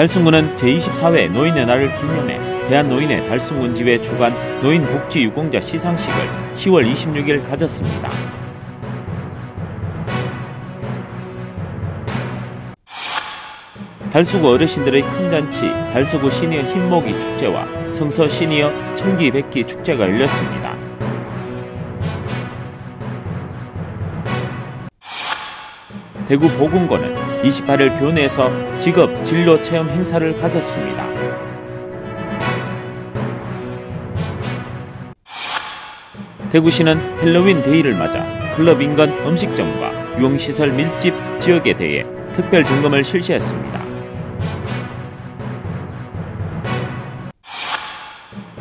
달성군은 제24회 노인의 날을 기념해 대한노인의 달성군 지회 주관 노인복지유공자 시상식을 10월 26일 가졌습니다. 달서구 어르신들의 큰 잔치 달서구 시니어 흰모기 축제와 성서 시니어 청기 백기 축제가 열렸습니다. 대구 보금고는 28일 교내에서 직업 진로 체험 행사를 가졌습니다. 대구시는 헬로윈 데이를 맞아 클럽 인근 음식점과 유흥시설 밀집 지역에 대해 특별 점검을 실시했습니다.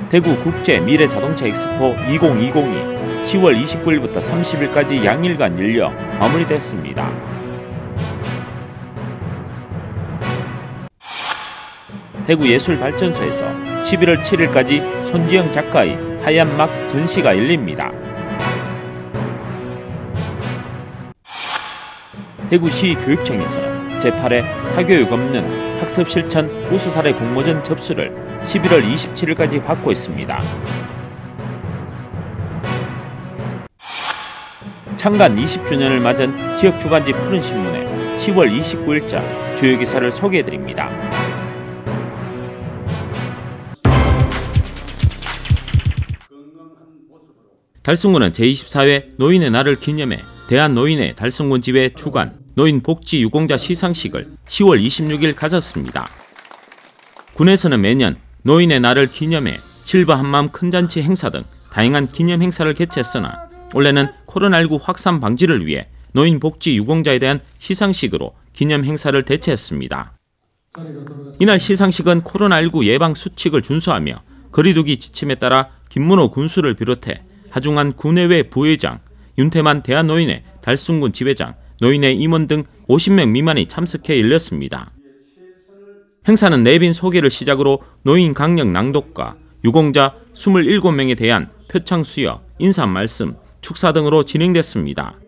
대구 국제 미래자동차 엑스포 2020이 10월 29일부터 30일까지 양일간 열려 마무리됐습니다. 대구예술발전소에서 11월 7일까지 손지영 작가의 하얀 막 전시가 열립니다. 대구시 교육청에서는 제8회 사교육 없는 학습 실천 우수 사례 공모전 접수를 11월 27일까지 받고 있습니다. 창간 20주년을 맞은 지역주간지 푸른신문에 10월 29일자 주요 기사를 소개해드립니다. 달성군은 제24회 노인의 날을 기념해 대한노인의 달성군 지회 주관 노인복지유공자 시상식을 10월 26일 가졌습니다. 군에서는 매년 노인의 날을 기념해 실버 한마음 큰잔치 행사 등 다양한 기념 행사를 개최했으나 올해는 코로나19 확산 방지를 위해 노인복지유공자에 대한 시상식으로 기념 행사를 대체했습니다. 이날 시상식은 코로나19 예방 수칙을 준수하며 거리두기 지침에 따라 김문호 군수를 비롯해 하중한 군의회 부회장, 윤태만 대한노인회 달성군 지회장, 노인회 임원 등 50명 미만이 참석해 열렸습니다. 행사는 내빈 소개를 시작으로 노인 강력 낭독과 유공자 27명에 대한 표창 수여, 인사 말씀, 축사 등으로 진행됐습니다.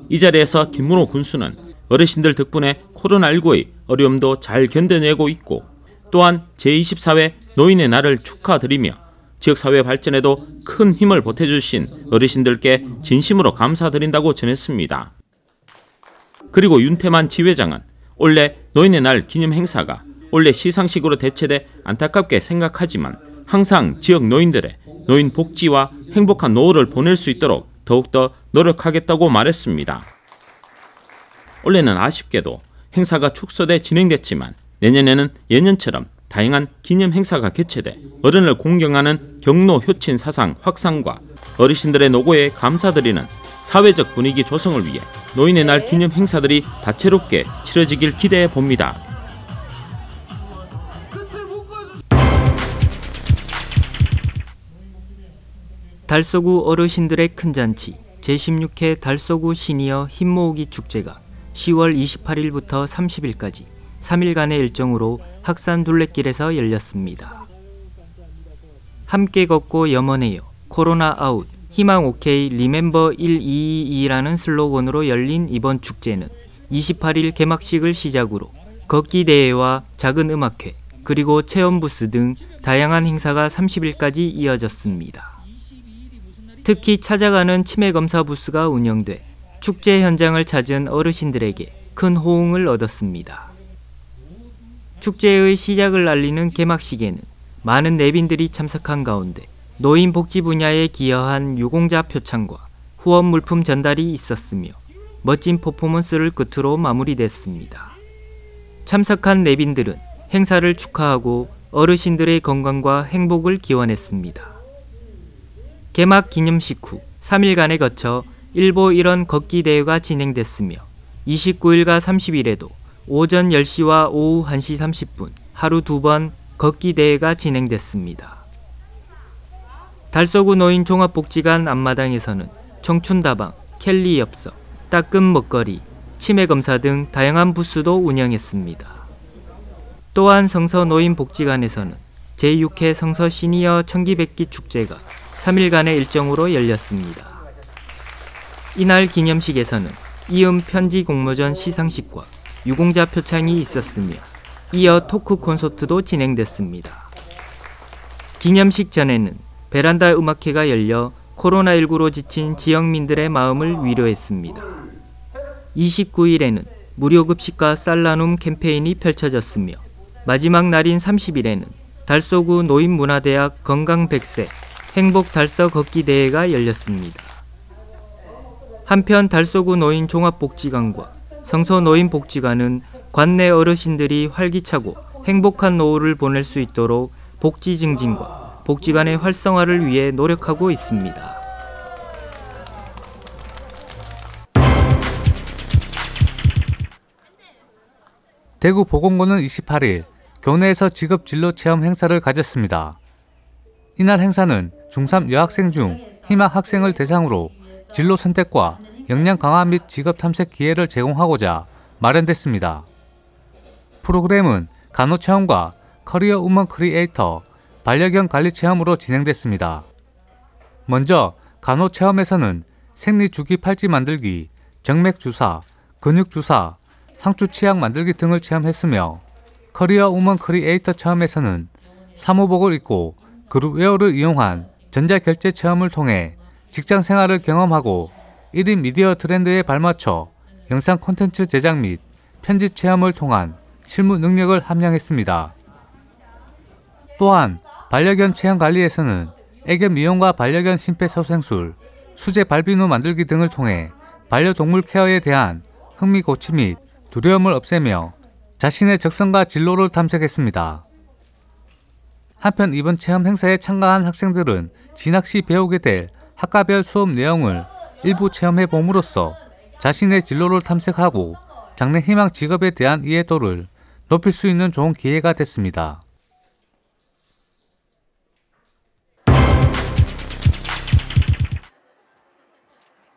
이 자리에서 김문호 군수는 어르신들 덕분에 코로나19의 어려움도 잘 견뎌내고 있고 또한 제24회 노인의 날을 축하드리며 지역사회 발전에도 큰 힘을 보태주신 어르신들께 진심으로 감사드린다고 전했습니다. 그리고 윤태만 지회장은 올해 노인의 날 기념 행사가 올해 시상식으로 대체돼 안타깝게 생각하지만 항상 지역 노인들의 노인 복지와 행복한 노후를 보낼 수 있도록 더욱더 노력하겠다고 말했습니다. 올해는 아쉽게도 행사가 축소돼 진행됐지만 내년에는 예년처럼 다양한 기념 행사가 개최돼 어른을 공경하는 경로 효친 사상 확산과 어르신들의 노고에 감사드리는 사회적 분위기 조성을 위해 노인의 날 기념 행사들이 다채롭게 치러지길 기대해 봅니다. 달서구 어르신들의 큰 잔치 제16회 달서구 시니어 흰모으기 축제가 10월 28일부터 30일까지 3일간의 일정으로 학산 둘레길에서 열렸습니다. 함께 걷고 염원해요. 코로나 아웃. 희망 오케이 리멤버 1222라는 슬로건으로 열린 이번 축제는 28일 개막식을 시작으로 걷기 대회와 작은 음악회 그리고 체험 부스 등 다양한 행사가 30일까지 이어졌습니다. 특히 찾아가는 치매 검사 부스가 운영돼 축제 현장을 찾은 어르신들에게 큰 호응을 얻었습니다. 축제의 시작을 알리는 개막식에는 많은 내빈들이 참석한 가운데 노인 복지 분야에 기여한 유공자 표창과 후원 물품 전달이 있었으며 멋진 퍼포먼스를 끝으로 마무리됐습니다. 참석한 내빈들은 행사를 축하하고 어르신들의 건강과 행복을 기원했습니다. 개막 기념식 후 3일간에 거쳐 일보 1원 걷기 대회가 진행됐으며 29일과 30일에도 오전 10시와 오후 1시 30분 하루 2번 걷기 대회가 진행됐습니다. 달서구 노인 종합복지관 앞마당에서는 청춘다방, 켈리 엽서, 따끔 먹거리, 치매 검사 등 다양한 부스도 운영했습니다. 또한 성서 노인복지관에서는 제6회 성서 시니어 청기백기 축제가 3일간의 일정으로 열렸습니다. 이날 기념식에서는 이음 편지 공모전 시상식과 유공자 표창이 있었으며 이어 토크 콘서트도 진행됐습니다. 기념식 전에는 베란다 음악회가 열려 코로나19로 지친 지역민들의 마음을 위로했습니다. 29일에는 무료 급식과 쌀 나눔 캠페인이 펼쳐졌으며 마지막 날인 30일에는 달서구 노인문화대학 건강 100세 행복 달서 걷기 대회가 열렸습니다. 한편 달서구 노인 종합복지관과 성서 노인복지관은 관내 어르신들이 활기차고 행복한 노후를 보낼 수 있도록 복지 증진과 복지관의 활성화를 위해 노력하고 있습니다. 대구 보건고는 28일 교내에서 직업진로 체험 행사를 가졌습니다. 이날 행사는 중3 여학생 중 희망 학생을 대상으로 진로 선택과 역량 강화 및 직업 탐색 기회를 제공하고자 마련됐습니다. 프로그램은 간호 체험과 커리어 우먼 크리에이터, 반려견 관리 체험으로 진행됐습니다. 먼저 간호 체험에서는 생리 주기 팔찌 만들기, 정맥 주사, 근육 주사, 상추 치약 만들기 등을 체험했으며 커리어 우먼 크리에이터 체험에서는 사무복을 입고 그룹웨어를 이용한 전자결제 체험을 통해 직장 생활을 경험하고 1인 미디어 트렌드에 발맞춰 영상 콘텐츠 제작 및 편집 체험을 통한 실무 능력을 함양했습니다. 또한 반려견 체험 관리에서는 애견 미용과 반려견 심폐소생술, 수제 발비누 만들기 등을 통해 반려동물 케어에 대한 흥미 고취 및 두려움을 없애며 자신의 적성과 진로를 탐색했습니다. 한편 이번 체험 행사에 참가한 학생들은 진학 시 배우게 될 학과별 수업 내용을 일부 체험해 봄으로써 자신의 진로를 탐색하고 장래 희망 직업에 대한 이해도를 높일 수 있는 좋은 기회가 됐습니다.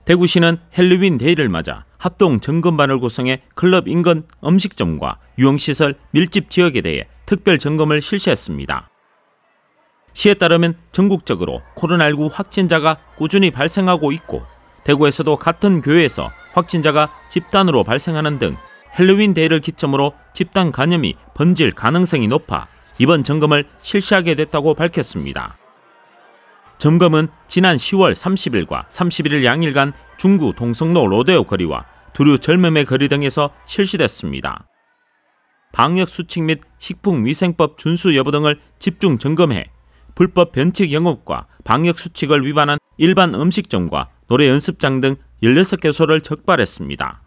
대구시는 헬로윈 데이를 맞아 합동 점검반을 구성해 클럽 인근 음식점과 유흥시설 밀집 지역에 대해 특별 점검을 실시했습니다. 시에 따르면 전국적으로 코로나19 확진자가 꾸준히 발생하고 있고 대구에서도 같은 교회에서 확진자가 집단으로 발생하는 등 헬로윈 데이를 기점으로 집단 감염이 번질 가능성이 높아 이번 점검을 실시하게 됐다고 밝혔습니다. 점검은 지난 10월 30일과 31일 양일간 중구 동성로 로데오 거리와 두류 젊음의 거리 등에서 실시됐습니다. 방역수칙 및 식품위생법 준수 여부 등을 집중 점검해 불법 변칙 영업과 방역수칙을 위반한 일반 음식점과 노래 연습장 등 16개소를 적발했습니다.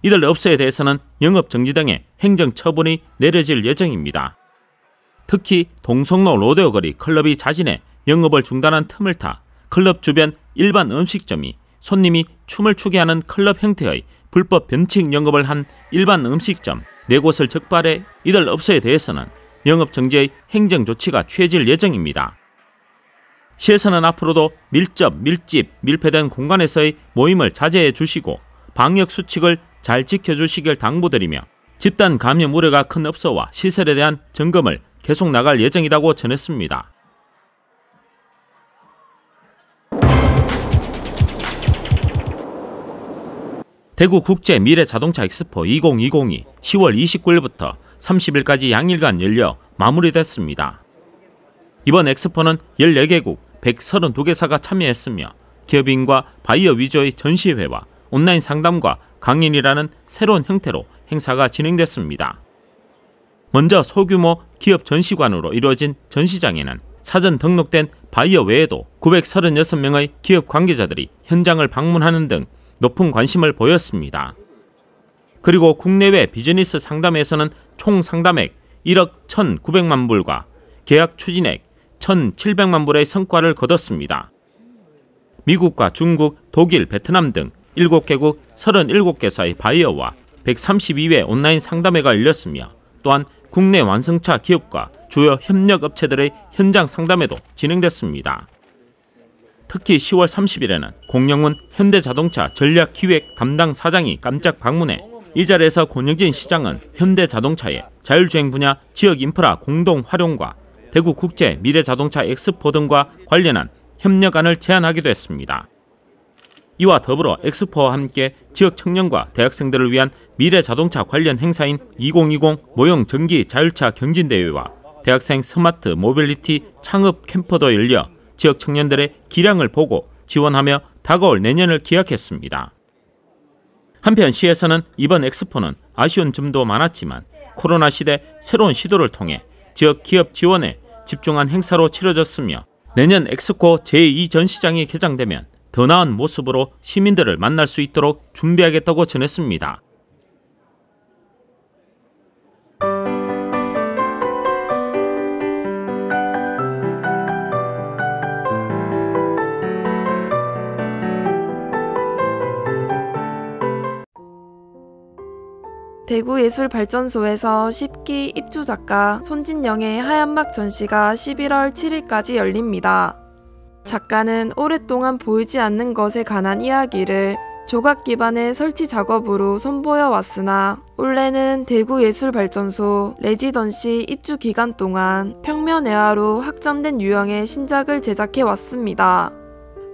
이들 업소에 대해서는 영업정지 등의 행정처분이 내려질 예정입니다. 특히 동성로 로데오 거리 클럽이 자진해 영업을 중단한 틈을 타 클럽 주변 일반 음식점이 손님이 춤을 추게 하는 클럽 형태의 불법 변칙 영업을 한 일반 음식점 4곳을 적발해 이들 업소에 대해서는 영업정지의 행정조치가 취해질 예정입니다. 시에서는 앞으로도 밀접, 밀집, 밀폐된 공간에서의 모임을 자제해 주시고 방역수칙을 잘 지켜주시길 당부드리며 집단 감염 우려가 큰 업소와 시설에 대한 점검을 계속 나갈 예정이라고 전했습니다. 대구 국제 미래자동차 엑스포 2020이 10월 29일부터 30일까지 양일간 열려 마무리됐습니다. 이번 엑스포는 14개국 132개사가 참여했으며 기업인과 바이어 위주의 전시회와 온라인 상담과 강연이라는 새로운 형태로 행사가 진행됐습니다. 먼저 소규모 기업 전시관으로 이루어진 전시장에는 사전 등록된 바이어 외에도 936명의 기업 관계자들이 현장을 방문하는 등 높은 관심을 보였습니다. 그리고 국내외 비즈니스 상담에서는 총 상담액 1억 1,900만 불과 계약 추진액 1,700만 불의 성과를 거뒀습니다. 미국과 중국, 독일, 베트남 등 7개국 37개사의 바이어와 132회 온라인 상담회가 열렸으며 또한 국내 완성차 기업과 주요 협력업체들의 현장 상담회도 진행됐습니다. 특히 10월 30일에는 공영훈 현대자동차 전략기획 담당 사장이 깜짝 방문해 이 자리에서 권영진 시장은 현대자동차의 자율주행 분야 지역 인프라 공동 활용과 대구 국제 미래자동차 엑스포 등과 관련한 협력안을 제안하기도 했습니다. 이와 더불어 엑스포와 함께 지역 청년과 대학생들을 위한 미래 자동차 관련 행사인 2020 모형 전기 자율차 경진대회와 대학생 스마트 모빌리티 창업 캠퍼도 열려 지역 청년들의 기량을 보고 지원하며 다가올 내년을 기약했습니다. 한편 시에서는 이번 엑스포는 아쉬운 점도 많았지만 코로나 시대 새로운 시도를 통해 지역 기업 지원에 집중한 행사로 치러졌으며 내년 엑스포 제2전시장이 개장되면 더 나은 모습으로 시민들을 만날 수 있도록 준비하겠다고 전했습니다. 대구예술발전소에서 10기 입주작가 손진영의 하얀막 전시가 11월 7일까지 열립니다. 작가는 오랫동안 보이지 않는 것에 관한 이야기를 조각 기반의 설치 작업으로 선보여 왔으나 올해는 대구예술발전소 레지던시 입주 기간 동안 평면회화로 확장된 유형의 신작을 제작해 왔습니다.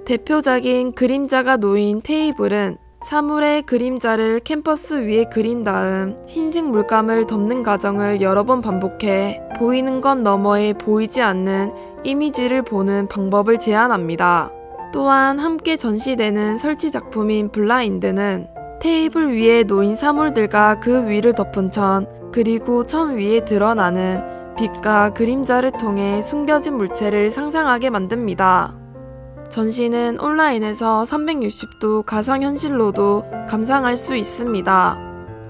대표작인 그림자가 놓인 테이블은 사물의 그림자를 캔버스 위에 그린 다음 흰색 물감을 덮는 과정을 여러 번 반복해 보이는 것 너머에 보이지 않는 이미지를 보는 방법을 제안합니다. 또한 함께 전시되는 설치 작품인 블라인드는 테이블 위에 놓인 사물들과 그 위를 덮은 천, 그리고 천 위에 드러나는 빛과 그림자를 통해 숨겨진 물체를 상상하게 만듭니다. 전시는 온라인에서 360도 가상현실로도 감상할 수 있습니다.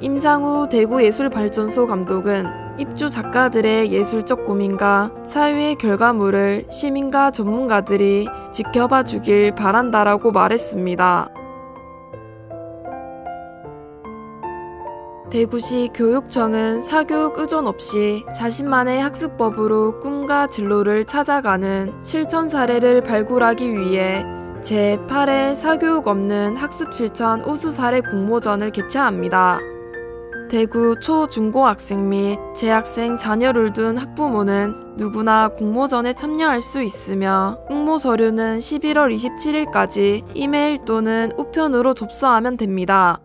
임상우 대구예술발전소 감독은 입주 작가들의 예술적 고민과 사유의 결과물을 시민과 전문가들이 지켜봐 주길 바란다라고 말했습니다. 대구시 교육청은 사교육 의존 없이 자신만의 학습법으로 꿈과 진로를 찾아가는 실천 사례를 발굴하기 위해 제8회 사교육 없는 학습 실천 우수 사례 공모전을 개최합니다. 대구 초, 중고 학생 및 재학생 자녀를 둔 학부모는 누구나 공모전에 참여할 수 있으며 응모 서류는 11월 27일까지 이메일 또는 우편으로 접수하면 됩니다.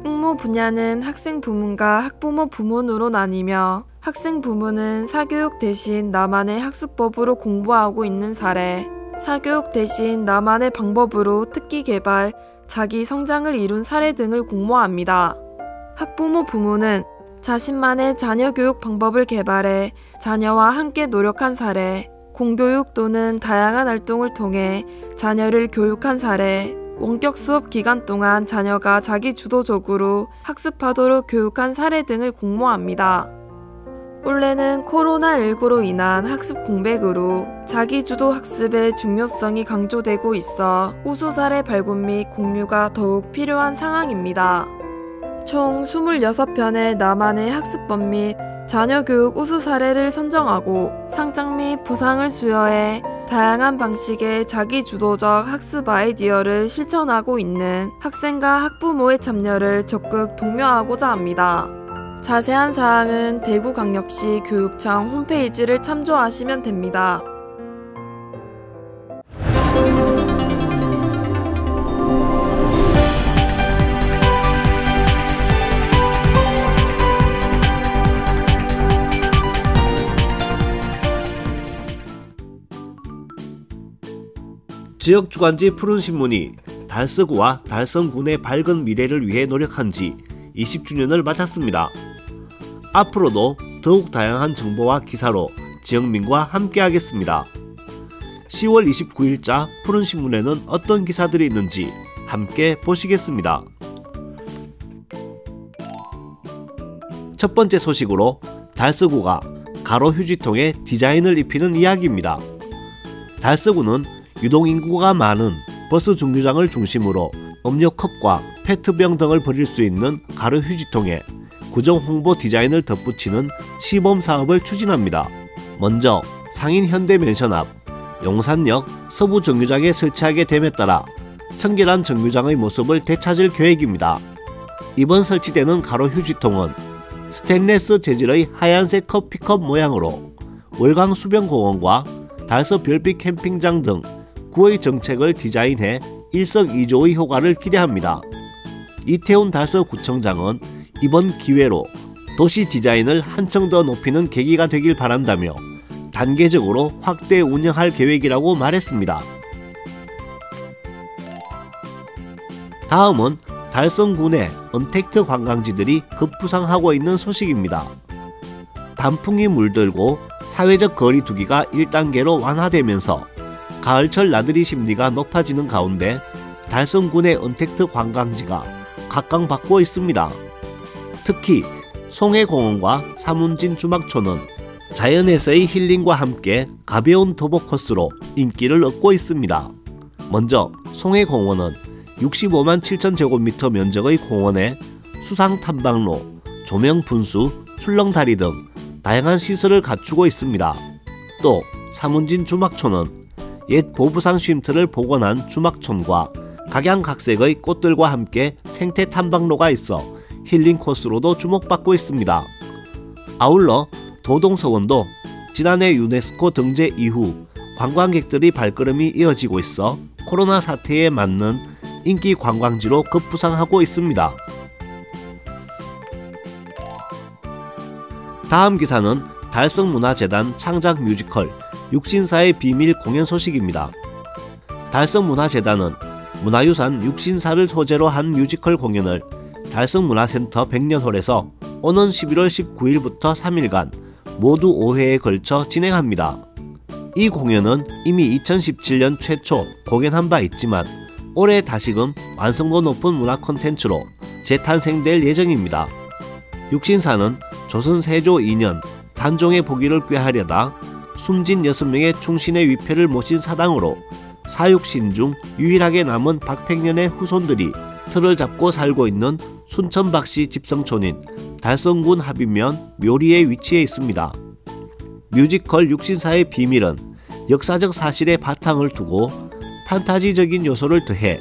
응모 분야는 학생 부문과 학부모 부문으로 나뉘며 학생 부문은 사교육 대신 나만의 학습법으로 공부하고 있는 사례, 사교육 대신 나만의 방법으로 특기 개발, 자기 성장을 이룬 사례 등을 공모합니다. 학부모 부문은 자신만의 자녀 교육 방법을 개발해 자녀와 함께 노력한 사례, 공교육 또는 다양한 활동을 통해 자녀를 교육한 사례, 원격 수업 기간 동안 자녀가 자기 주도적으로 학습하도록 교육한 사례 등을 공모합니다. 올해는 코로나19로 인한 학습 공백으로 자기주도 학습의 중요성이 강조되고 있어 우수 사례 발굴 및 공유가 더욱 필요한 상황입니다. 총 26편의 나만의 학습법 및 자녀교육 우수 사례를 선정하고 상장 및 부상을 수여해 다양한 방식의 자기주도적 학습 아이디어를 실천하고 있는 학생과 학부모의 참여를 적극 독려하고자 합니다. 자세한 사항은 대구광역시 교육청 홈페이지를 참조하시면 됩니다. 지역 주간지 푸른신문이 달서구와 달성군의 밝은 미래를 위해 노력한 지 20주년을 맞았습니다. 앞으로도 더욱 다양한 정보와 기사로 지역민과 함께하겠습니다. 10월 29일자 푸른신문에는 어떤 기사들이 있는지 함께 보시겠습니다. 첫 번째 소식으로 달서구가 가로 휴지통에 디자인을 입히는 이야기입니다. 달서구는 유동인구가 많은 버스 중류장을 중심으로 음료컵과 페트병 등을 버릴 수 있는 가로 휴지통에 구정 홍보 디자인을 덧붙이는 시범 사업을 추진합니다. 먼저 상인 현대맨션 앞 용산역 서부 정류장에 설치하게 됨에 따라 청결한 정류장의 모습을 되찾을 계획입니다. 이번 설치되는 가로 휴지통은 스테인리스 재질의 하얀색 커피컵 모양으로 월강 수변공원과 달서 별빛 캠핑장 등 구의 정책을 디자인해 일석이조의 효과를 기대합니다. 이태훈 달서구청장은 이번 기회로 도시 디자인을 한층 더 높이는 계기가 되길 바란다며 단계적으로 확대 운영할 계획이라고 말했습니다. 다음은 달성군의 언택트 관광지들이 급부상하고 있는 소식입니다. 단풍이 물들고 사회적 거리 두기가 1단계로 완화되면서 가을철 나들이 심리가 높아지는 가운데 달성군의 언택트 관광지가 각광받고 있습니다. 특히 송해공원과 사문진 주막촌은 자연에서의 힐링과 함께 가벼운 도보 코스로 인기를 얻고 있습니다. 먼저 송해공원은 65만 7천 제곱미터 면적의 공원에 수상 탐방로, 조명 분수, 출렁다리 등 다양한 시설을 갖추고 있습니다. 또 사문진 주막촌은 옛 보부상 쉼터를 복원한 주막촌과 각양각색의 꽃들과 함께 생태 탐방로가 있어 힐링 코스로도 주목받고 있습니다. 아울러 도동서원도 지난해 유네스코 등재 이후 관광객들이 발걸음이 이어지고 있어 코로나 사태에 맞는 인기 관광지로 급부상하고 있습니다. 다음 기사는 달성문화재단 창작 뮤지컬 육신사의 비밀 공연 소식입니다. 달성문화재단은 문화유산 육신사를 소재로 한 뮤지컬 공연을 달성문화센터 백년홀에서 오는 11월 19일부터 3일간 모두 5회에 걸쳐 진행합니다. 이 공연은 이미 2017년 최초 공연한 바 있지만 올해 다시금 완성도 높은 문화 콘텐츠로 재탄생될 예정입니다. 육신사는 조선 세조 2년 단종의 복위를 꾀하려다 숨진 6명의 충신의 위패를 모신 사당으로 사육신 중 유일하게 남은 박팽년의 후손들이 틀을 잡고 살고 있는 순천박씨 집성촌인 달성군 합의면 묘리에 위치해 있습니다. 뮤지컬 육신사의 비밀은 역사적 사실에 바탕을 두고 판타지적인 요소를 더해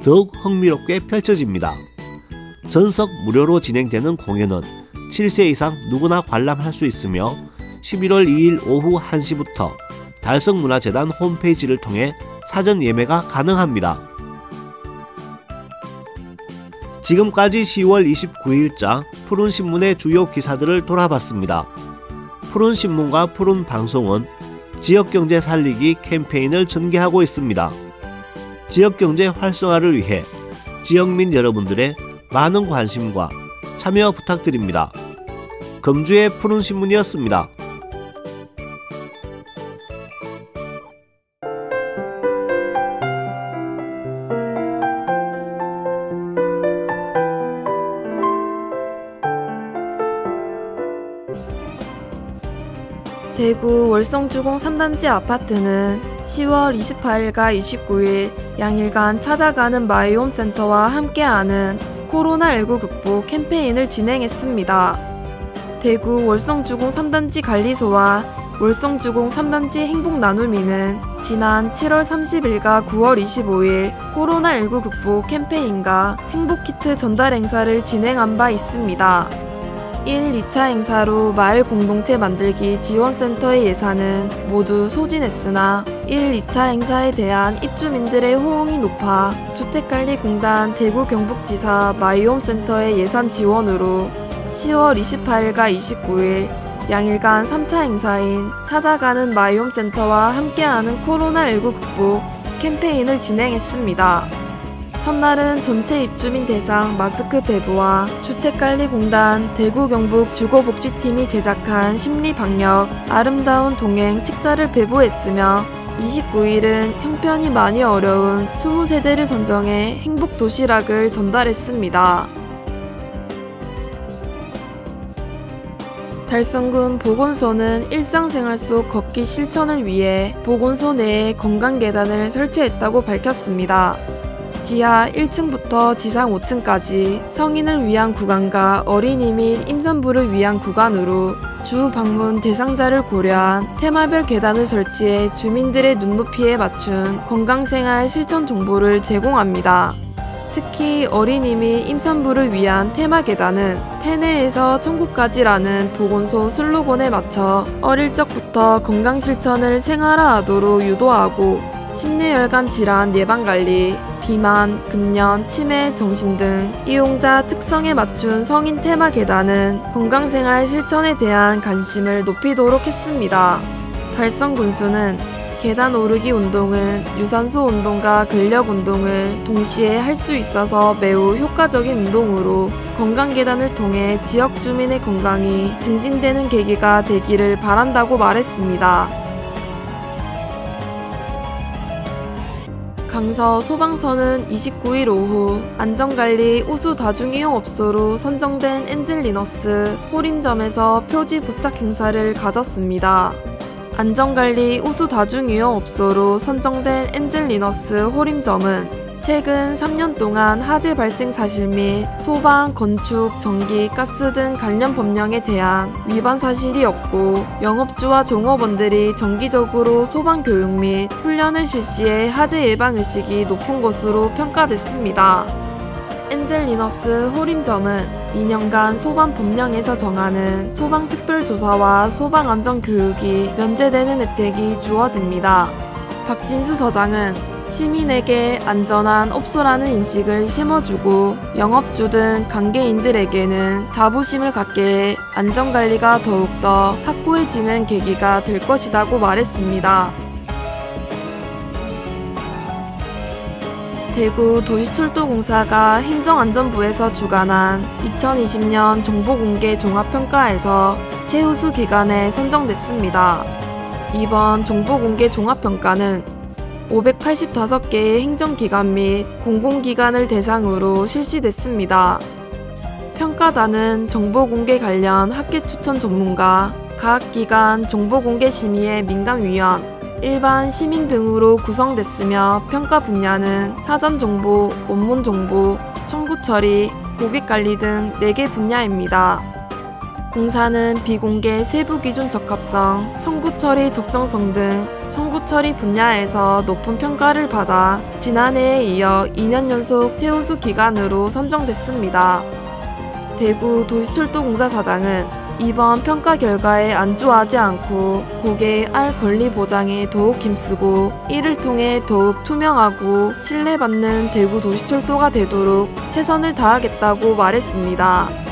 더욱 흥미롭게 펼쳐집니다. 전석 무료로 진행되는 공연은 7세 이상 누구나 관람할 수 있으며 11월 2일 오후 1시부터 달성문화재단 홈페이지를 통해 사전 예매가 가능합니다. 지금까지 10월 29일자 푸른신문의 주요 기사들을 돌아봤습니다. 푸른신문과 푸른방송은 지역경제 살리기 캠페인을 전개하고 있습니다. 지역경제 활성화를 위해 지역민 여러분들의 많은 관심과 참여 부탁드립니다. 금주의 푸른신문이었습니다. 대구 월성주공 3단지 아파트는 10월 28일과 29일 양일간 찾아가는 마이홈센터와 함께하는 코로나19 극복 캠페인을 진행했습니다. 대구 월성주공 3단지 관리소와 월성주공 3단지 행복나눔이는 지난 7월 30일과 9월 25일 코로나19 극복 캠페인과 행복키트 전달 행사를 진행한 바 있습니다. 1, 2차 행사로 마을 공동체 만들기 지원센터의 예산은 모두 소진했으나 1, 2차 행사에 대한 입주민들의 호응이 높아 주택관리공단 대구 경북지사 마이홈센터의 예산 지원으로 10월 28일과 29일 양일간 3차 행사인 찾아가는 마이홈센터와 함께하는 코로나19 극복 캠페인을 진행했습니다. 첫날은 전체 입주민 대상 마스크 배부와 주택관리공단 대구 경북 주거복지팀이 제작한 심리방역 아름다운 동행 책자를 배부했으며 29일은 형편이 많이 어려운 20세대를 선정해 행복도시락을 전달했습니다. 달성군 보건소는 일상생활 속 걷기 실천을 위해 보건소 내에 건강계단을 설치했다고 밝혔습니다. 지하 1층부터 지상 5층까지 성인을 위한 구간과 어린이 및 임산부를 위한 구간으로 주 방문 대상자를 고려한 테마별 계단을 설치해 주민들의 눈높이에 맞춘 건강생활 실천 정보를 제공합니다. 특히 어린이 및 임산부를 위한 테마 계단은 태내에서 천국까지라는 보건소 슬로건에 맞춰 어릴 적부터 건강 실천을 생활화하도록 유도하고 심뇌혈관 질환 예방관리, 비만, 금연, 치매, 정신 등 이용자 특성에 맞춘 성인 테마 계단은 건강생활 실천에 대한 관심을 높이도록 했습니다. 달성 군수는 계단 오르기 운동은 유산소 운동과 근력 운동을 동시에 할 수 있어서 매우 효과적인 운동으로 건강 계단을 통해 지역 주민의 건강이 증진되는 계기가 되기를 바란다고 말했습니다. 강서 소방서는 29일 오후 안전관리 우수 다중이용업소로 선정된 엔젤리너스 호림점에서 표지 부착 행사를 가졌습니다. 안전관리 우수 다중이용업소로 선정된 엔젤리너스 호림점은 최근 3년 동안 화재 발생 사실 및 소방, 건축, 전기, 가스 등 관련 법령에 대한 위반 사실이 없고 영업주와 종업원들이 정기적으로 소방 교육 및 훈련을 실시해 화재 예방 의식이 높은 것으로 평가됐습니다. 엔젤리너스 호림점은 2년간 소방 법령에서 정하는 소방 특별조사와 소방안전 교육이 면제되는 혜택이 주어집니다. 박진수 서장은 시민에게 안전한 업소라는 인식을 심어주고 영업주 등 관계인들에게는 자부심을 갖게 해 안전관리가 더욱더 확고해지는 계기가 될 것이라고 말했습니다. 대구 도시철도공사가 행정안전부에서 주관한 2020년 정보공개 종합평가에서 최우수 기관에 선정됐습니다. 이번 정보공개 종합평가는 585개의 행정기관 및 공공기관을 대상으로 실시됐습니다. 평가단은 정보공개 관련 학계추천 전문가, 각 기관 정보공개 심의의 민감위원, 일반 시민 등으로 구성됐으며 평가 분야는 사전정보, 원문정보, 청구처리, 고객관리 등 4개 분야입니다. 공사는 비공개 세부기준 적합성, 청구처리 적정성 등 청구처리 분야에서 높은 평가를 받아 지난해에 이어 2년 연속 최우수 기관으로 선정됐습니다. 대구 도시철도공사 사장은 이번 평가 결과에 안주하지 않고 고객의 알 권리 보장에 더욱 힘쓰고 이를 통해 더욱 투명하고 신뢰받는 대구 도시철도가 되도록 최선을 다하겠다고 말했습니다.